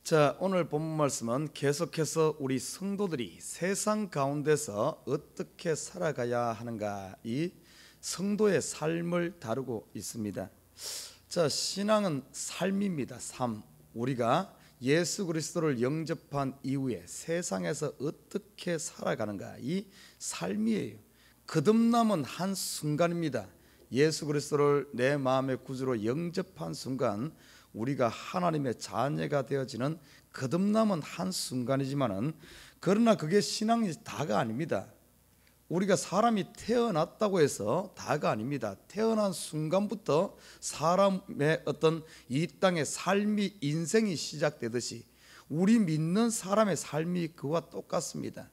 자, 오늘 본문 말씀은 계속해서 우리 성도들이 세상 가운데서 어떻게 살아가야 하는가, 이 성도의 삶을 다루고 있습니다. 자, 신앙은 삶입니다. 삶. 우리가 예수 그리스도를 영접한 이후에 세상에서 어떻게 살아가는가, 이 삶이에요. 거듭남은 한 순간입니다. 예수 그리스도를 내 마음의 구주로 영접한 순간 우리가 하나님의 자녀가 되어지는 거듭남은 한 순간이지만은, 그러나 그게 신앙이 다가 아닙니다. 우리가 사람이 태어났다고 해서 다가 아닙니다. 태어난 순간부터 사람의 어떤 이 땅의 삶이, 인생이 시작되듯이 우리 믿는 사람의 삶이 그와 똑같습니다.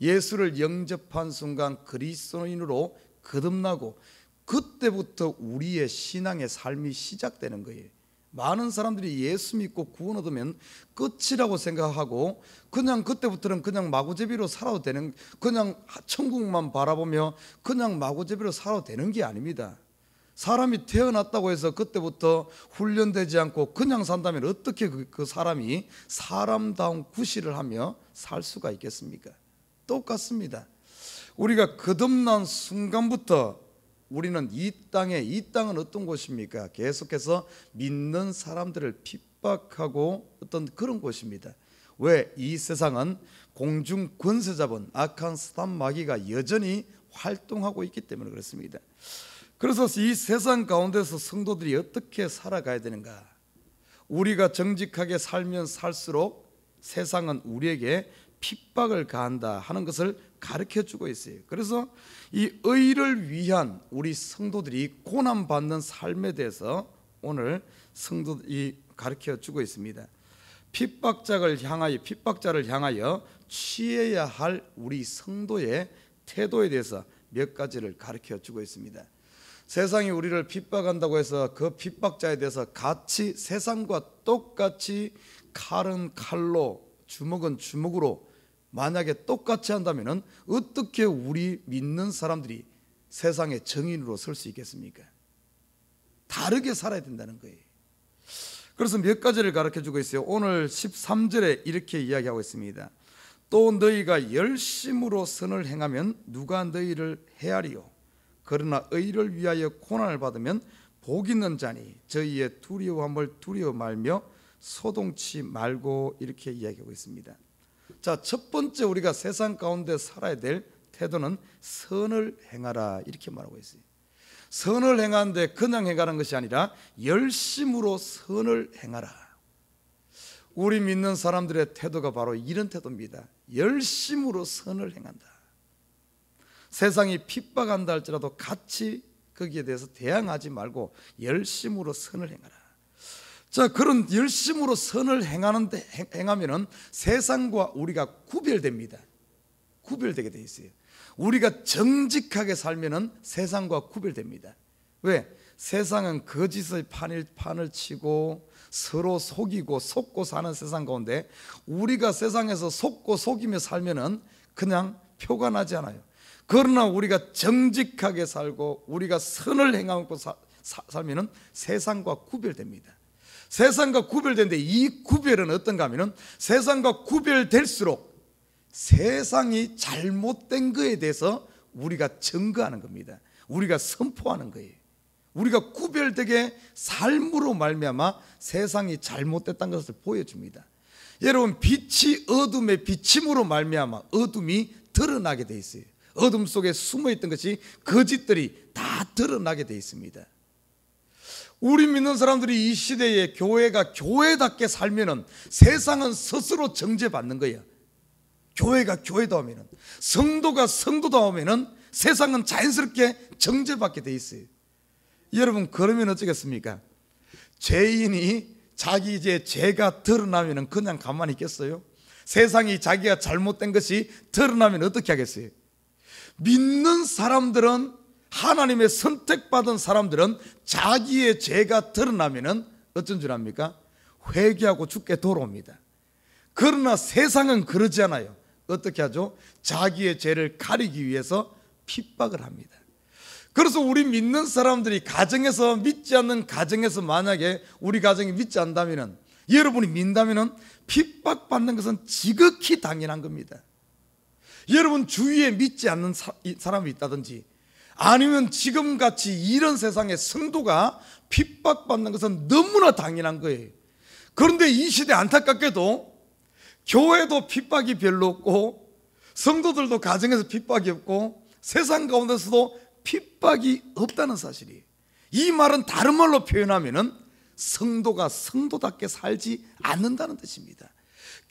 예수를 영접한 순간 그리스도인으로 거듭나고 그때부터 우리의 신앙의 삶이 시작되는 거예요. 많은 사람들이 예수 믿고 구원 얻으면 끝이라고 생각하고 그냥 그때부터는 그냥 마구제비로 살아도 되는, 그냥 천국만 바라보며 그냥 마구제비로 살아도 되는 게 아닙니다. 사람이 태어났다고 해서 그때부터 훈련되지 않고 그냥 산다면 어떻게 그 사람이 사람다운 구실을 하며 살 수가 있겠습니까? 똑같습니다. 우리가 거듭난 순간부터 우리는 이 땅은 어떤 곳입니까? 계속해서 믿는 사람들을 핍박하고 어떤 그런 곳입니다. 왜? 이 세상은 공중 권세 잡은 악한 사단 마귀가 여전히 활동하고 있기 때문에 그렇습니다. 그래서 이 세상 가운데서 성도들이 어떻게 살아가야 되는가? 우리가 정직하게 살면 살수록 세상은 우리에게 핍박을 가한다 하는 것을 가르쳐주고 있어요. 그래서 이 의를 위한 우리 성도들이 고난받는 삶에 대해서 오늘 성도들이 가르쳐주고 있습니다. 핍박자를 향하여 취해야 할 우리 성도의 태도에 대해서 몇 가지를 가르쳐주고 있습니다. 세상이 우리를 핍박한다고 해서 그 핍박자에 대해서 같이 세상과 똑같이 칼은 칼로 주먹은 주먹으로 만약에 똑같이 한다면 어떻게 우리 믿는 사람들이 세상의 정인으로 설 수 있겠습니까? 다르게 살아야 된다는 거예요. 그래서 몇 가지를 가르쳐주고 있어요. 오늘 13절에 이렇게 이야기하고 있습니다. 또 너희가 열심으로 선을 행하면 누가 너희를 헤아리요? 그러나 의를 위하여 고난을 받으면 복 있는 자니 저희의 두려움을 두려워 말며 소동치 말고, 이렇게 이야기하고 있습니다. 자, 첫 번째 우리가 세상 가운데 살아야 될 태도는 선을 행하라, 이렇게 말하고 있어요. 선을 행하는데 그냥 행하는 것이 아니라 열심으로 선을 행하라. 우리 믿는 사람들의 태도가 바로 이런 태도입니다. 열심으로 선을 행한다. 세상이 핍박한다 할지라도 같이 거기에 대해서 대항하지 말고 열심으로 선을 행하라. 자, 그런 열심으로 선을 행하면은 세상과 우리가 구별됩니다. 구별되게 돼 있어요. 우리가 정직하게 살면은 세상과 구별됩니다. 왜? 세상은 거짓의 판을 치고 서로 속이고 속고 사는 세상 가운데 우리가 세상에서 속고 속이며 살면은 그냥 표가 나지 않아요. 그러나 우리가 정직하게 살고 우리가 선을 행하고 살면은 세상과 구별됩니다. 세상과 구별되는데 이 구별은 어떤가 하면은 세상과 구별될수록 세상이 잘못된 것에 대해서 우리가 증거하는 겁니다. 우리가 선포하는 거예요. 우리가 구별되게 삶으로 말미암아 세상이 잘못됐다는 것을 보여줍니다. 여러분, 빛이 어둠에 비침으로 말미암아 어둠이 드러나게 돼 있어요. 어둠 속에 숨어있던 것이 거짓들이 다 드러나게 돼 있습니다. 우리 믿는 사람들이 이 시대에 교회가 교회답게 살면은 세상은 스스로 정죄받는 거예요. 교회가 교회다우면은, 성도가 성도다우면은 세상은 자연스럽게 정죄받게 돼 있어요. 여러분, 그러면 어쩌겠습니까? 죄인이 자기 이제 죄가 드러나면은 그냥 가만히 있겠어요? 세상이 자기가 잘못된 것이 드러나면 어떻게 하겠어요? 믿는 사람들은, 하나님의 선택받은 사람들은 자기의 죄가 드러나면은 어쩐 줄 압니까? 회개하고 주께 돌아옵니다. 그러나 세상은 그러지 않아요. 어떻게 하죠? 자기의 죄를 가리기 위해서 핍박을 합니다. 그래서 우리 믿는 사람들이 가정에서, 믿지 않는 가정에서 만약에 우리 가정이 믿지 않다면은 여러분이 민다면은 핍박받는 것은 지극히 당연한 겁니다. 여러분 주위에 믿지 않는 사람이 있다든지, 아니면 지금같이 이런 세상에 성도가 핍박받는 것은 너무나 당연한 거예요. 그런데 이 시대 안타깝게도 교회도 핍박이 별로 없고, 성도들도 가정에서 핍박이 없고, 세상 가운데서도 핍박이 없다는 사실이에요. 이 말은 다른 말로 표현하면은 성도가 성도답게 살지 않는다는 뜻입니다.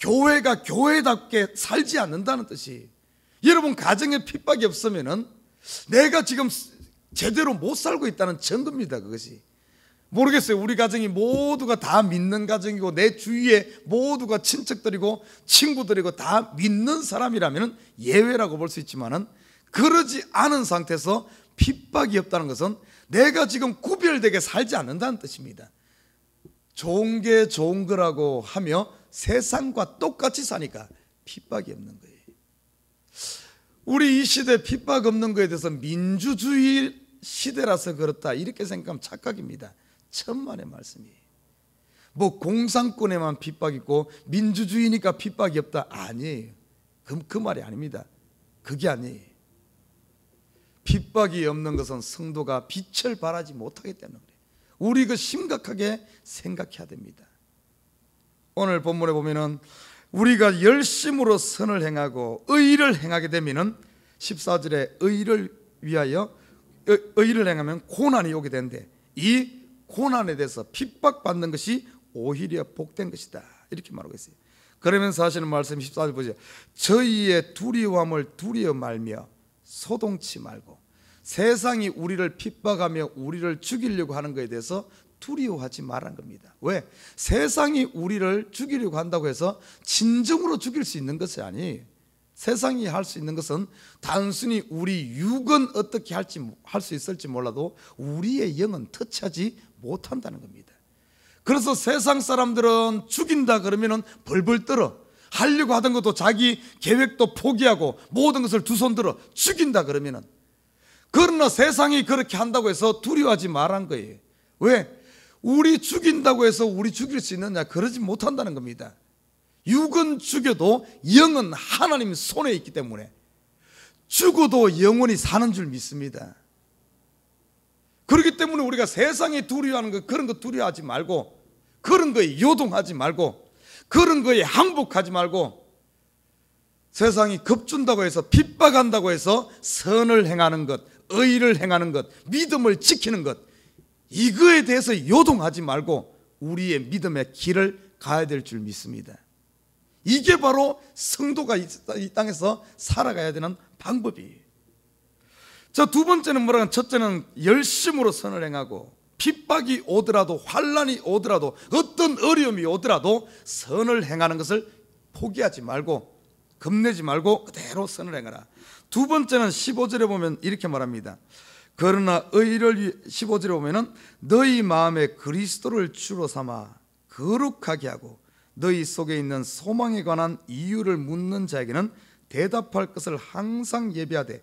교회가 교회답게 살지 않는다는 뜻이, 여러분 가정에 핍박이 없으면은 내가 지금 제대로 못 살고 있다는 증거입니다. 그것이. 모르겠어요. 우리 가정이 모두가 다 믿는 가정이고, 내 주위에 모두가 친척들이고 친구들이고 다 믿는 사람이라면 예외라고 볼 수 있지만은, 그러지 않은 상태에서 핍박이 없다는 것은 내가 지금 구별되게 살지 않는다는 뜻입니다. 좋은 게 좋은 거라고 하며 세상과 똑같이 사니까 핍박이 없는 거예요. 우리 이 시대 핍박 없는 거에 대해서 민주주의 시대라서 그렇다 이렇게 생각하면 착각입니다. 천만의 말씀이에요. 뭐 공산권에만 핍박이 있고 민주주의니까 핍박이 없다, 아니에요. 그 말이 아닙니다. 그게 아니에요. 핍박이 없는 것은 성도가 빛을 발하지 못하기 때문에 그래요. 우리 그 심각하게 생각해야 됩니다. 오늘 본문에 보면은 우리가 열심으로 선을 행하고 의를 행하게 되면은 14절에 의를 위하여 의를 행하면 고난이 오게 되는데, 이 고난에 대해서 핍박받는 것이 오히려 복된 것이다 이렇게 말하고 있어요. 그러면서 하시는 말씀 14절 보세요. 저희의 두려움을 두려워 말며 소동치 말고, 세상이 우리를 핍박하며 우리를 죽이려고 하는 것에 대해서 두려워하지 말라는 겁니다. 왜? 세상이 우리를 죽이려고 한다고 해서 진정으로 죽일 수 있는 것이 아니에요. 세상이 할 수 있는 것은 단순히 우리 육은 어떻게 할 수 있을지 몰라도 우리의 영은 터치하지 못한다는 겁니다. 그래서 세상 사람들은 죽인다 그러면은 벌벌 떨어, 하려고 하던 것도 자기 계획도 포기하고 모든 것을 두 손 들어 죽인다 그러면은. 그러나 세상이 그렇게 한다고 해서 두려워하지 말란 거예요. 왜? 우리 죽인다고 해서 우리 죽일 수 있느냐? 그러지 못한다는 겁니다. 육은 죽여도 영은 하나님 손에 있기 때문에 죽어도 영원히 사는 줄 믿습니다. 그렇기 때문에 우리가 세상이 두려워하는 것, 그런 거 두려워하지 말고, 그런 거에 요동하지 말고, 그런 거에 항복하지 말고, 세상이 겁준다고 해서 핍박한다고 해서 선을 행하는 것, 의를 행하는 것, 믿음을 지키는 것, 이거에 대해서 요동하지 말고 우리의 믿음의 길을 가야 될 줄 믿습니다. 이게 바로 성도가 이 땅에서 살아가야 되는 방법이에요. 자, 두 번째는 뭐라고? 첫째는 열심으로 선을 행하고, 핍박이 오더라도 환난이 오더라도 어떤 어려움이 오더라도 선을 행하는 것을 포기하지 말고, 겁내지 말고 그대로 선을 행하라. 두 번째는 15절에 보면 이렇게 말합니다. 그러나 의를 15절에 보면은 너희 마음에 그리스도를 주로 삼아 거룩하게 하고, 너희 속에 있는 소망에 관한 이유를 묻는 자에게는 대답할 것을 항상 예비하되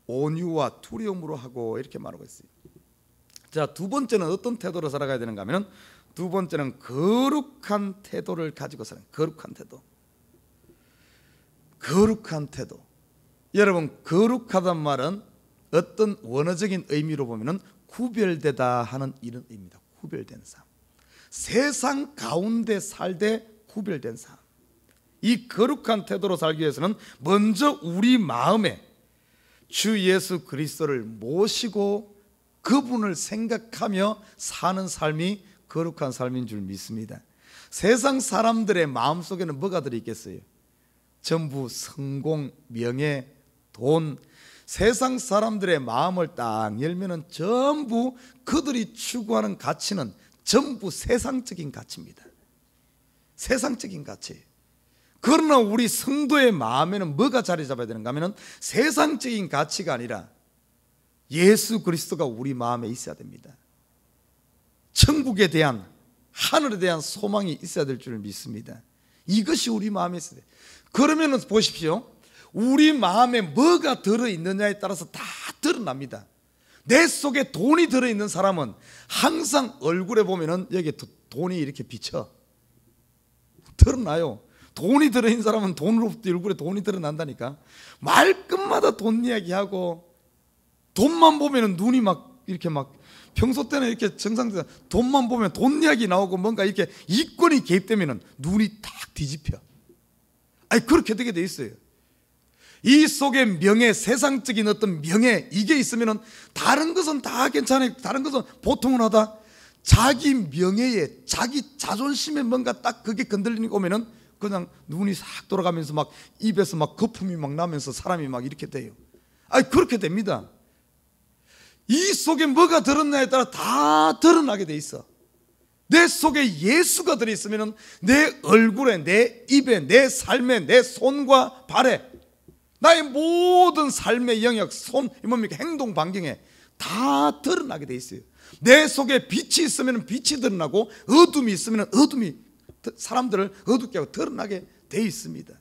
온유와 두려움으로 하고, 이렇게 말하고 있어요. 자, 두 번째는 어떤 태도로 살아가야 되는가 하면, 두 번째는 거룩한 태도를 가지고 사는, 거룩한 태도. 거룩한 태도. 여러분, 거룩하단 말은 어떤 원어적인 의미로 보면은 구별되다 하는 이런 의미입니다. 구별된 삶. 세상 가운데 살되 구별된 삶. 이 거룩한 태도로 살기 위해서는 먼저 우리 마음에 주 예수 그리스도를 모시고 그분을 생각하며 사는 삶이 거룩한 삶인 줄 믿습니다. 세상 사람들의 마음속에는 뭐가 들어있겠어요? 전부 성공, 명예, 돈. 세상 사람들의 마음을 딱 열면은 전부 그들이 추구하는 가치는 전부 세상적인 가치입니다. 세상적인 가치. 그러나 우리 성도의 마음에는 뭐가 자리 잡아야 되는가 하면 세상적인 가치가 아니라 예수 그리스도가 우리 마음에 있어야 됩니다. 천국에 대한, 하늘에 대한 소망이 있어야 될 줄 믿습니다. 이것이 우리 마음에 있어야 돼요. 그러면 보십시오. 우리 마음에 뭐가 들어있느냐에 따라서 다 드러납니다. 내 속에 돈이 들어있는 사람은 항상 얼굴에 보면은 여기 돈이 이렇게 비쳐. 드러나요. 돈이 들어있는 사람은 돈으로부터 얼굴에 돈이 드러난다니까. 말끝마다 돈 이야기하고, 돈만 보면 눈이 막 이렇게 막, 평소 때는 이렇게 정상적으로 돈만 보면 돈 이야기 나오고 뭔가 이렇게 이권이 개입되면 눈이 딱 뒤집혀. 아니, 그렇게 되게 돼 있어요. 이 속에 명예, 세상적인 어떤 명예, 이게 있으면 다른 것은 다 괜찮아요. 다른 것은 보통은 하다. 자기 명예에, 자기 자존심에 뭔가 딱 그게 건들리고 오면은 그냥 눈이 싹 돌아가면서 막 입에서 막 거품이 막 나면서 사람이 막 이렇게 돼요. 아니, 그렇게 됩니다. 이 속에 뭐가 들었냐에 따라 다 드러나게 돼 있어. 내 속에 예수가 들어있으면 내 얼굴에, 내 입에, 내 삶에, 내 손과 발에, 나의 모든 삶의 영역, 손, 뭡니까? 행동 반경에 다 드러나게 돼 있어요. 내 속에 빛이 있으면 빛이 드러나고, 어둠이 있으면 어둠이 사람들을 어둡게 하고 드러나게 돼 있습니다.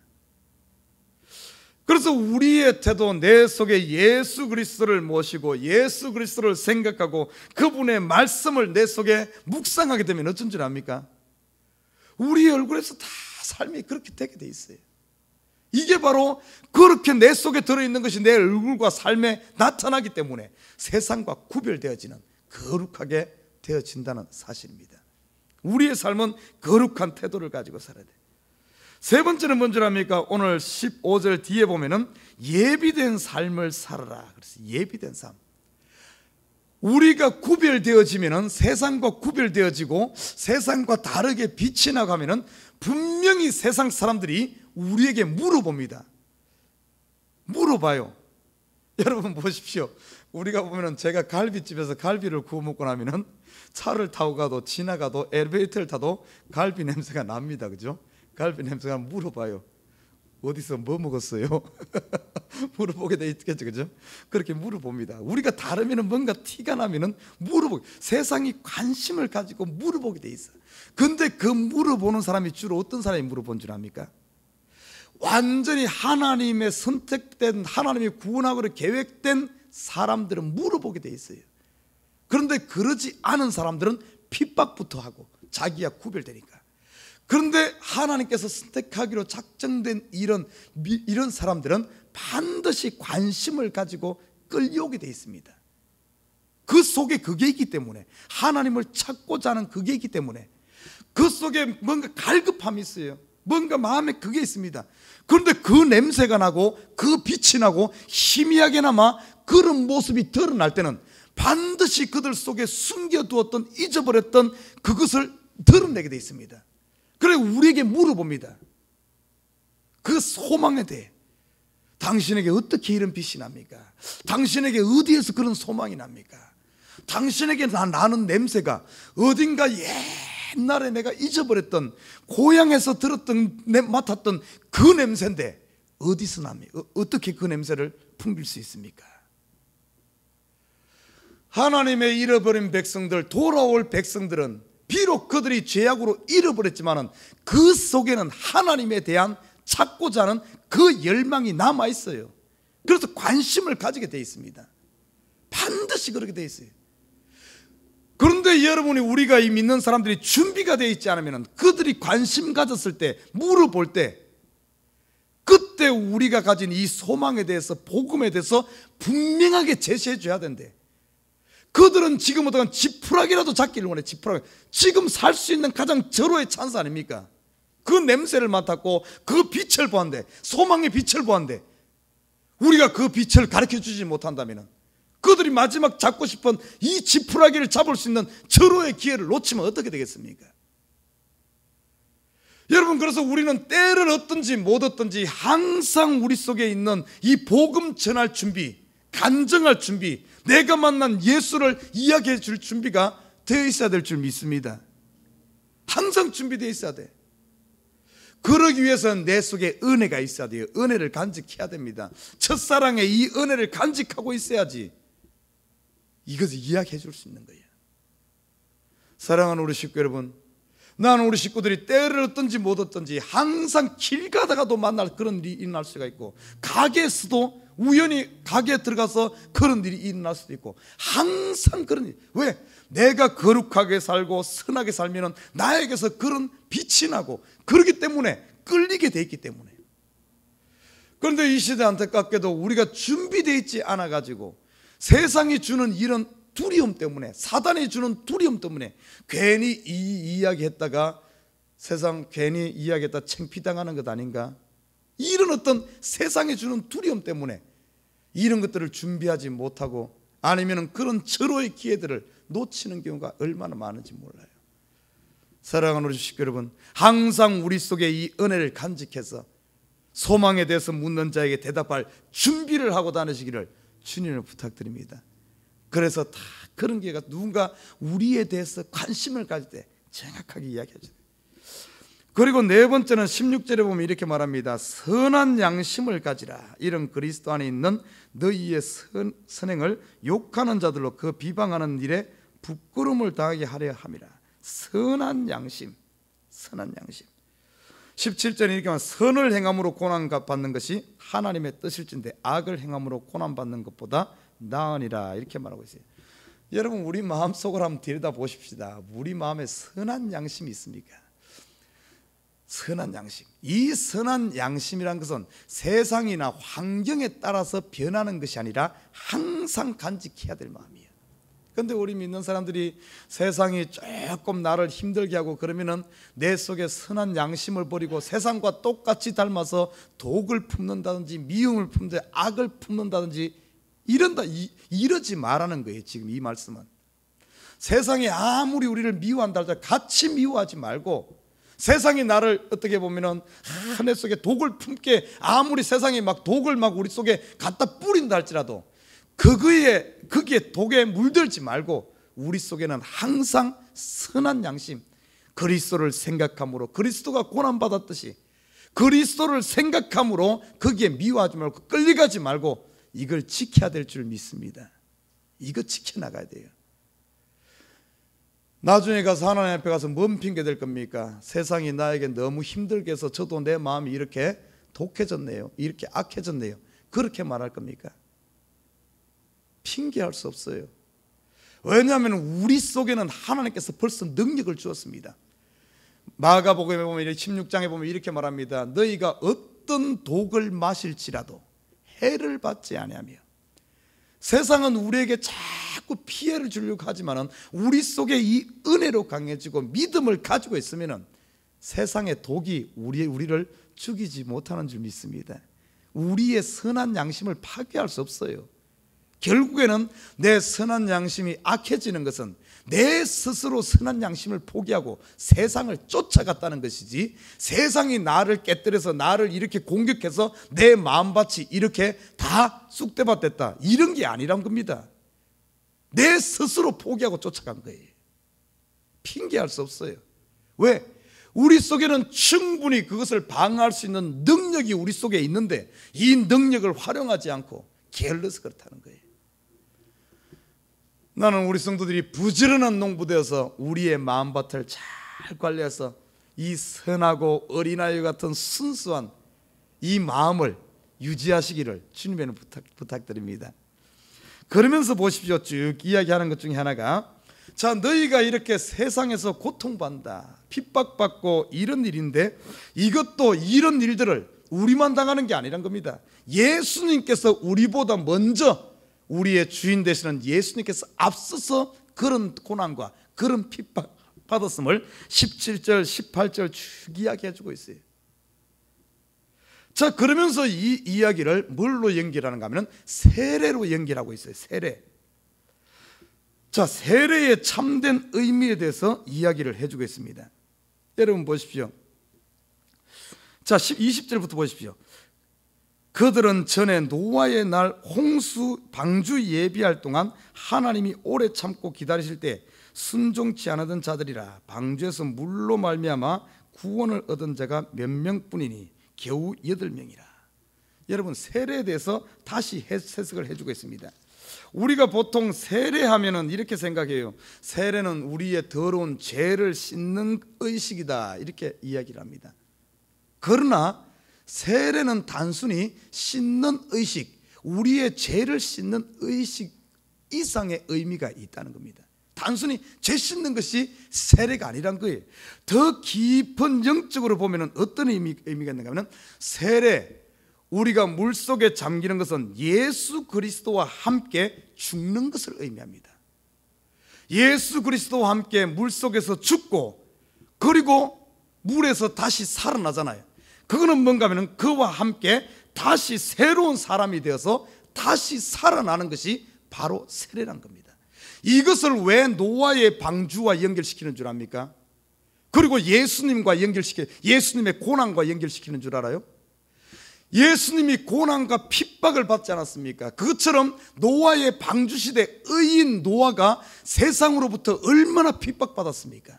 그래서 우리의 태도, 내 속에 예수 그리스도를 모시고 예수 그리스도를 생각하고 그분의 말씀을 내 속에 묵상하게 되면 어쩐 줄 압니까? 우리의 얼굴에서 다 삶이 그렇게 되게 돼 있어요. 이게 바로 그렇게 내 속에 들어있는 것이 내 얼굴과 삶에 나타나기 때문에 세상과 구별되어지는, 거룩하게 되어진다는 사실입니다. 우리의 삶은 거룩한 태도를 가지고 살아야 돼요. 세 번째는 뭔지 압니까? 오늘 15절 뒤에 보면은 예비된 삶을 살아라. 그래서 예비된 삶. 우리가 구별되어지면은, 세상과 구별되어지고 세상과 다르게 빛이 나가면은 분명히 세상 사람들이 우리에게 물어봅니다. 물어봐요. 여러분 보십시오. 우리가 보면은, 제가 갈비집에서 갈비를 구워 먹고 나면은 차를 타고 가도, 지나가도, 엘리베이터를 타도 갈비 냄새가 납니다. 그죠? 갈비 냄새가. 물어봐요. 어디서 뭐 먹었어요? 물어보게 돼 있겠죠. 그죠? 그렇게 물어봅니다. 우리가 다르면, 뭔가 티가 나면은 물어보게, 세상이 관심을 가지고 물어보게 돼 있어요. 근데 그 물어보는 사람이 주로 어떤 사람이 물어본 줄 압니까? 완전히 하나님의 선택된, 하나님이 구원하기로 계획된 사람들은 물어보게 돼 있어요. 그런데 그러지 않은 사람들은 핍박부터 하고, 자기와 구별되니까. 그런데 하나님께서 선택하기로 작정된 이런 사람들은 반드시 관심을 가지고 끌려오게 돼 있습니다. 그 속에 그게 있기 때문에, 하나님을 찾고자 하는 그게 있기 때문에, 그 속에 뭔가 갈급함이 있어요. 뭔가 마음에 그게 있습니다. 그런데 그 냄새가 나고 그 빛이 나고 희미하게나마 그런 모습이 드러날 때는 반드시 그들 속에 숨겨두었던, 잊어버렸던 그것을 드러내게 돼 있습니다. 그래 우리에게 물어봅니다. 그 소망에 대해. 당신에게 어떻게 이런 빛이 납니까? 당신에게 어디에서 그런 소망이 납니까? 당신에게 나는 냄새가 어딘가 옛날에 내가 잊어버렸던, 고향에서 들었던, 맡았던 그 냄새인데 어디서 납니까? 어떻게 그 냄새를 풍길 수 있습니까? 하나님의 잃어버린 백성들, 돌아올 백성들은 비록 그들이 죄악으로 잃어버렸지만 그 속에는 하나님에 대한 찾고자 하는 그 열망이 남아있어요. 그래서 관심을 가지게 되어 있습니다. 반드시 그렇게 되어 있어요. 그런데 여러분이, 우리가 이 믿는 사람들이 준비가 되어 있지 않으면, 그들이 관심 가졌을 때, 물어볼 때, 그때 우리가 가진 이 소망에 대해서, 복음에 대해서 분명하게 제시해 줘야 된대. 그들은 지금 어떤 지푸라기라도 잡기를 원해. 지푸라기. 지금 살 수 있는 가장 절호의 찬스 아닙니까? 그 냄새를 맡았고 그 빛을 보았는데, 소망의 빛을 보았는데, 우리가 그 빛을 가르쳐 주지 못한다면 그들이 마지막 잡고 싶은 이 지푸라기를 잡을 수 있는 절호의 기회를 놓치면 어떻게 되겠습니까? 여러분, 그래서 우리는 때를 얻든지 못 얻든지 항상 우리 속에 있는 이 복음 전할 준비, 간증할 준비, 내가 만난 예수를 이야기해 줄 준비가 되어 있어야 될 줄 믿습니다. 항상 준비되어 있어야 돼. 그러기 위해서는 내 속에 은혜가 있어야 돼요. 은혜를 간직해야 됩니다. 첫사랑의 이 은혜를 간직하고 있어야지 이것을 이야기해 줄 수 있는 거예요. 사랑하는 우리 식구 여러분, 나는 우리 식구들이 때를 얻든지 못 얻든지 항상 길 가다가도 만날 그런 일이 일어날 수가 있고, 가게에서도 우연히 가게에 들어가서 그런 일이 일어날 수도 있고, 항상 그런 일. 왜? 내가 거룩하게 살고 선하게 살면 나에게서 그런 빛이 나고, 그렇기 때문에 끌리게 돼 있기 때문에. 그런데 이 시대 안타깝게도 우리가 준비되어 있지 않아 가지고 세상이 주는 이런 두려움 때문에, 사단이 주는 두려움 때문에 괜히 이 이야기 했다가 세상 괜히 이야기했다 창피당하는 것 아닌가? 이런 어떤 세상이 주는 두려움 때문에 이런 것들을 준비하지 못하고, 아니면 그런 절호의 기회들을 놓치는 경우가 얼마나 많은지 몰라요. 사랑하는 우리 주식 여러분, 항상 우리 속에 이 은혜를 간직해서 소망에 대해서 묻는 자에게 대답할 준비를 하고 다니시기를 주님을 부탁드립니다. 그래서 다 그런 기회가, 누군가 우리에 대해서 관심을 가질 때 정확하게 이야기하죠. 그리고 네 번째는 16절에 보면 이렇게 말합니다. 선한 양심을 가지라. 이런 그리스도 안에 있는 너희의 선행을 욕하는 자들로 그 비방하는 일에 부끄러움을 당하게 하려 함이라. 선한 양심, 선한 양심. 17절에 이렇게 말합니다. 선을 행함으로 고난받는 것이 하나님의 뜻일진데 악을 행함으로 고난받는 것보다 나으니라. 이렇게 말하고 있어요. 여러분, 우리 마음속을 한번 들여다 보십시다. 우리 마음에 선한 양심이 있습니까? 선한 양심. 이 선한 양심이란 것은 세상이나 환경에 따라서 변하는 것이 아니라 항상 간직해야 될 마음이에요. 그런데 우리 믿는 사람들이 세상이 조금 나를 힘들게 하고 그러면은 내 속에 선한 양심을 버리고 세상과 똑같이 닮아서 독을 품는다든지 미움을 품는다든지 악을 품는다든지 이러지 말라는 거예요. 지금 이 말씀은 세상이 아무리 우리를 미워한다 할지라도 같이 미워하지 말고, 세상이 나를 어떻게 보면은 내 속에 독을 품게, 아무리 세상이 막 독을 막 우리 속에 갖다 뿌린다 할지라도 거기에 독에 물들지 말고 우리 속에는 항상 선한 양심, 그리스도를 생각함으로, 그리스도가 고난받았듯이 그리스도를 생각함으로 거기에 미워하지 말고 끌려가지 말고 이걸 지켜야 될 줄 믿습니다. 이거 지켜나가야 돼요. 나중에 가서 하나님 앞에 가서 뭔 핑계 댈 겁니까? 세상이 나에게 너무 힘들게 해서 저도 내 마음이 이렇게 독해졌네요, 이렇게 악해졌네요, 그렇게 말할 겁니까? 핑계할 수 없어요. 왜냐하면 우리 속에는 하나님께서 벌써 능력을 주었습니다. 마가복음에 보면 16장에 보면 이렇게 말합니다. 너희가 어떤 독을 마실지라도 해를 받지 아니하며. 세상은 우리에게 자꾸 피해를 주려고 하지만 우리 속에 이 은혜로 강해지고 믿음을 가지고 있으면 세상의 독이 우리를 죽이지 못하는 줄 믿습니다. 우리의 선한 양심을 파괴할 수 없어요. 결국에는 내 선한 양심이 악해지는 것은 내 스스로 선한 양심을 포기하고 세상을 쫓아갔다는 것이지, 세상이 나를 깨뜨려서 나를 이렇게 공격해서 내 마음밭이 이렇게 다 쑥대밭 됐다, 이런 게 아니란 겁니다. 내 스스로 포기하고 쫓아간 거예요. 핑계할 수 없어요. 왜? 우리 속에는 충분히 그것을 방어할 수 있는 능력이 우리 속에 있는데 이 능력을 활용하지 않고 게을러서 그렇다는 거예요. 나는 우리 성도들이 부지런한 농부되어서 우리의 마음밭을 잘 관리해서 이 선하고 어린아이 같은 순수한 이 마음을 유지하시기를 주님에는 부탁드립니다. 그러면서 보십시오. 쭉 이야기하는 것 중에 하나가, 자, 너희가 이렇게 세상에서 고통받는다, 핍박받고 이런 일인데, 이것도 이런 일들을 우리만 당하는 게 아니란 겁니다. 예수님께서 우리보다 먼저, 우리의 주인 되시는 예수님께서 앞서서 그런 고난과 그런 핍박 받았음을 17절 18절 쭉 이야기해 주고 있어요. 자, 그러면서 이 이야기를 뭘로 연결하는가 하면 세례로 연결하고 있어요. 세례. 자, 세례의 참된 의미에 대해서 이야기를 해주고 있습니다. 여러분 보십시오. 자, 20절부터 보십시오. 그들은 전에 노아의 날 홍수 방주 예비할 동안 하나님이 오래 참고 기다리실 때 순종치 않았던 자들이라. 방주에서 물로 말미암아 구원을 얻은 자가 몇 명뿐이니 겨우 8명이라. 여러분, 세례에 대해서 다시 해석을 해주고 있습니다. 우리가 보통 세례하면은 이렇게 생각해요. 세례는 우리의 더러운 죄를 씻는 의식이다, 이렇게 이야기를 합니다. 그러나 세례는 단순히 씻는 의식, 우리의 죄를 씻는 의식 이상의 의미가 있다는 겁니다. 단순히 죄 씻는 것이 세례가 아니란 거예요. 더 깊은 영적으로 보면 어떤 의미가 있는가 하면, 세례, 우리가 물속에 잠기는 것은 예수 그리스도와 함께 죽는 것을 의미합니다. 예수 그리스도와 함께 물속에서 죽고 그리고 물에서 다시 살아나잖아요. 그거는 뭔가 하면 그와 함께 다시 새로운 사람이 되어서 다시 살아나는 것이 바로 세례란 겁니다. 이것을 왜 노아의 방주와 연결시키는 줄 압니까? 그리고 예수님과 예수님의 고난과 연결시키는 줄 알아요? 예수님이 고난과 핍박을 받지 않았습니까? 그것처럼 노아의 방주시대 의인 노아가 세상으로부터 얼마나 핍박받았습니까?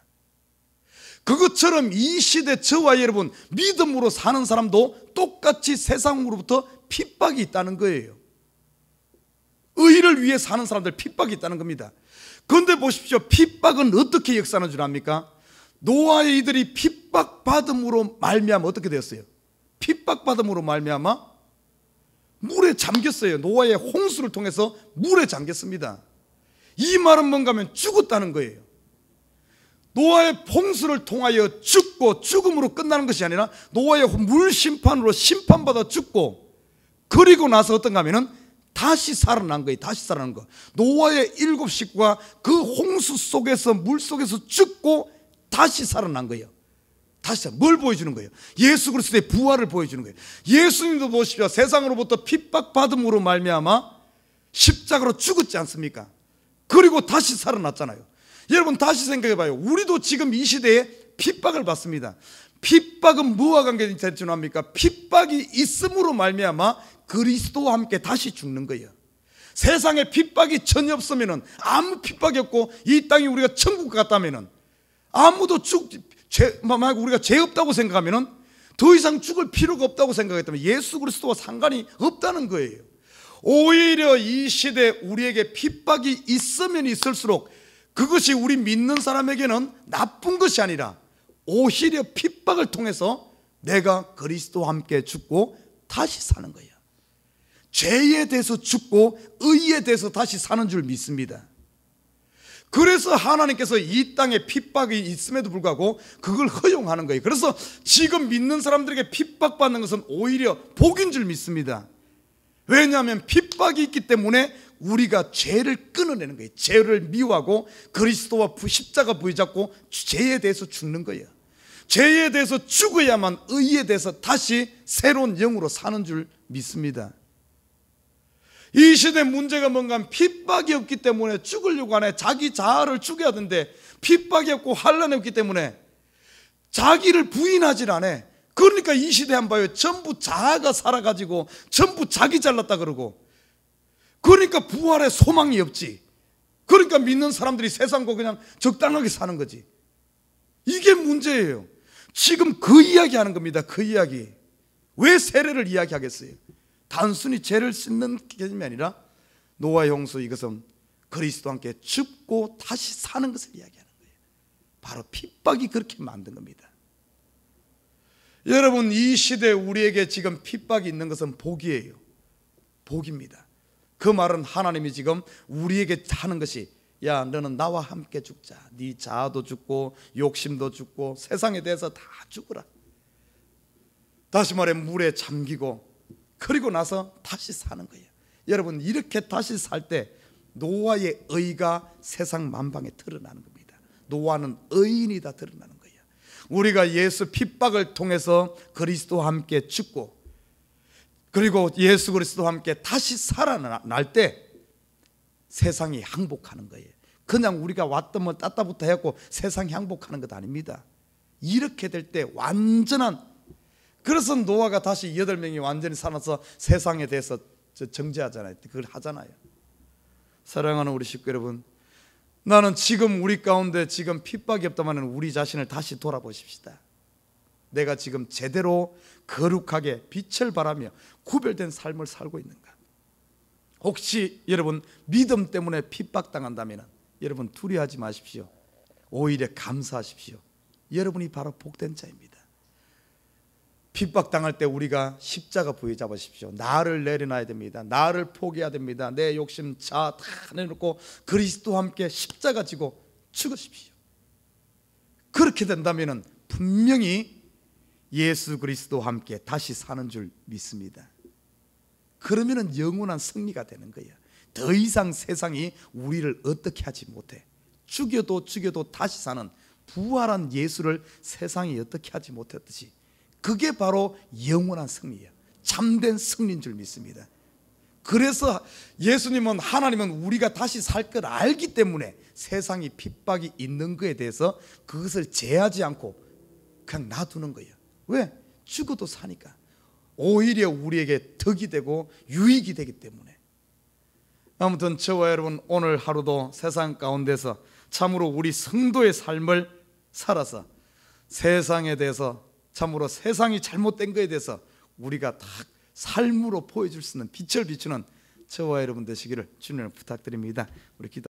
그것처럼 이 시대 저와 여러분 믿음으로 사는 사람도 똑같이 세상으로부터 핍박이 있다는 거예요. 의를 위해 사는 사람들 핍박이 있다는 겁니다. 그런데 보십시오, 핍박은 어떻게 역사하는 줄 압니까? 노아의 이들이 핍박받음으로 말미암아 어떻게 되었어요? 핍박받음으로 말미암아 물에 잠겼어요. 노아의 홍수를 통해서 물에 잠겼습니다. 이 말은 뭔가 하면 죽었다는 거예요. 노아의 홍수를 통하여 죽고 죽음으로 끝나는 것이 아니라 노아의 물 심판으로 심판받아 죽고 그리고 나서 어떤가 하면은 다시 살아난 거예요. 다시 살아난 거. 노아의 7 식구가 그 홍수 속에서 물 속에서 죽고 다시 살아난 거예요. 다시 뭘 보여주는 거예요? 예수 그리스도의 부활을 보여주는 거예요. 예수님도 보십시오. 세상으로부터 핍박받음으로 말미암아 십자가로 죽었지 않습니까? 그리고 다시 살아났잖아요. 여러분 다시 생각해봐요. 우리도 지금 이 시대에 핍박을 받습니다. 핍박은 무엇과 관계된 줄 압니까? 핍박이 있음으로 말미암아 그리스도와 함께 다시 죽는 거예요. 세상에 핍박이 전혀 없으면, 아무 핍박이 없고 이 땅이 우리가 천국 같다면, 아무도 만약 우리가 죄 없다고 생각하면 더 이상 죽을 필요가 없다고 생각했다면 예수 그리스도와 상관이 없다는 거예요. 오히려 이 시대 우리에게 핍박이 있으면 있을수록 그것이 우리 믿는 사람에게는 나쁜 것이 아니라 오히려 핍박을 통해서 내가 그리스도와 함께 죽고 다시 사는 거예요. 죄에 대해서 죽고 의에 대해서 다시 사는 줄 믿습니다. 그래서 하나님께서 이 땅에 핍박이 있음에도 불구하고 그걸 허용하는 거예요. 그래서 지금 믿는 사람들에게 핍박받는 것은 오히려 복인 줄 믿습니다. 왜냐하면 핍박이 있기 때문에 우리가 죄를 끊어내는 거예요. 죄를 미워하고 그리스도와 십자가 부여잡고 죄에 대해서 죽는 거예요. 죄에 대해서 죽어야만 의에 대해서 다시 새로운 영으로 사는 줄 믿습니다. 이 시대 문제가 뭔가 하면 핍박이 없기 때문에 죽으려고 하네. 자기 자아를 죽여야 되는데 핍박이 없고 환난이 없기 때문에 자기를 부인하질 않아. 그러니까 이 시대 한번 봐요. 전부 자아가 살아가지고 전부 자기 잘났다 그러고, 그러니까 부활의 소망이 없지. 그러니까 믿는 사람들이 세상과 그냥 적당하게 사는 거지. 이게 문제예요. 지금 그 이야기 하는 겁니다. 그 이야기. 왜 세례를 이야기하겠어요? 단순히 죄를 씻는 개념이 아니라 노아의 홍수, 이것은 그리스도와 함께 죽고 다시 사는 것을 이야기하는 거예요. 바로 핍박이 그렇게 만든 겁니다. 여러분, 이 시대에 우리에게 지금 핍박이 있는 것은 복이에요. 복입니다. 그 말은 하나님이 지금 우리에게 하는 것이, 야, 너는 나와 함께 죽자. 네 자아도 죽고 욕심도 죽고 세상에 대해서 다 죽으라. 다시 말해 물에 잠기고 그리고 나서 다시 사는 거예요. 여러분, 이렇게 다시 살 때 노아의 의가 세상 만방에 드러나는 겁니다. 노아는 의인이다 드러나는 거예요. 우리가 예수 핍박을 통해서 그리스도와 함께 죽고 그리고 예수 그리스도와 함께 다시 살아날 때 세상이 항복하는 거예요. 그냥 우리가 왔다면 따따부터 해갖고 세상이 항복하는 것 아닙니다. 이렇게 될 때 완전한, 그래서 노아가 다시 8명이 완전히 살아서 세상에 대해서 정죄하잖아요. 그걸 하잖아요. 사랑하는 우리 식구 여러분, 나는 지금 우리 가운데 지금 핍박이 없다면 우리 자신을 다시 돌아보십시다. 내가 지금 제대로 거룩하게 빛을 발하며 구별된 삶을 살고 있는가? 혹시 여러분 믿음 때문에 핍박당한다면 여러분 두려워하지 마십시오. 오히려 감사하십시오. 여러분이 바로 복된 자입니다. 핍박당할 때 우리가 십자가 부여잡으십시오. 나를 내려놔야 됩니다. 나를 포기해야 됩니다. 내 욕심 자 다 내놓고 그리스도와 함께 십자가 지고 죽으십시오. 그렇게 된다면 분명히 예수 그리스도와 함께 다시 사는 줄 믿습니다. 그러면 영원한 승리가 되는 거예요. 더 이상 세상이 우리를 어떻게 하지 못해. 죽여도 다시 사는 부활한 예수를 세상이 어떻게 하지 못했듯이 그게 바로 영원한 승리예요. 참된 승리인 줄 믿습니다. 그래서 예수님은, 하나님은 우리가 다시 살 걸 알기 때문에 세상이 핍박이 있는 것에 대해서 그것을 제하지 않고 그냥 놔두는 거예요. 왜? 죽어도 사니까. 오히려 우리에게 덕이 되고 유익이 되기 때문에. 아무튼 저와 여러분, 오늘 하루도 세상 가운데서 참으로 우리 성도의 삶을 살아서 세상에 대해서, 참으로 세상이 잘못된 것에 대해서 우리가 다 삶으로 보여줄 수 있는 빛을 비추는 저와 여러분 되시기를 주님을 부탁드립니다. 우리 기도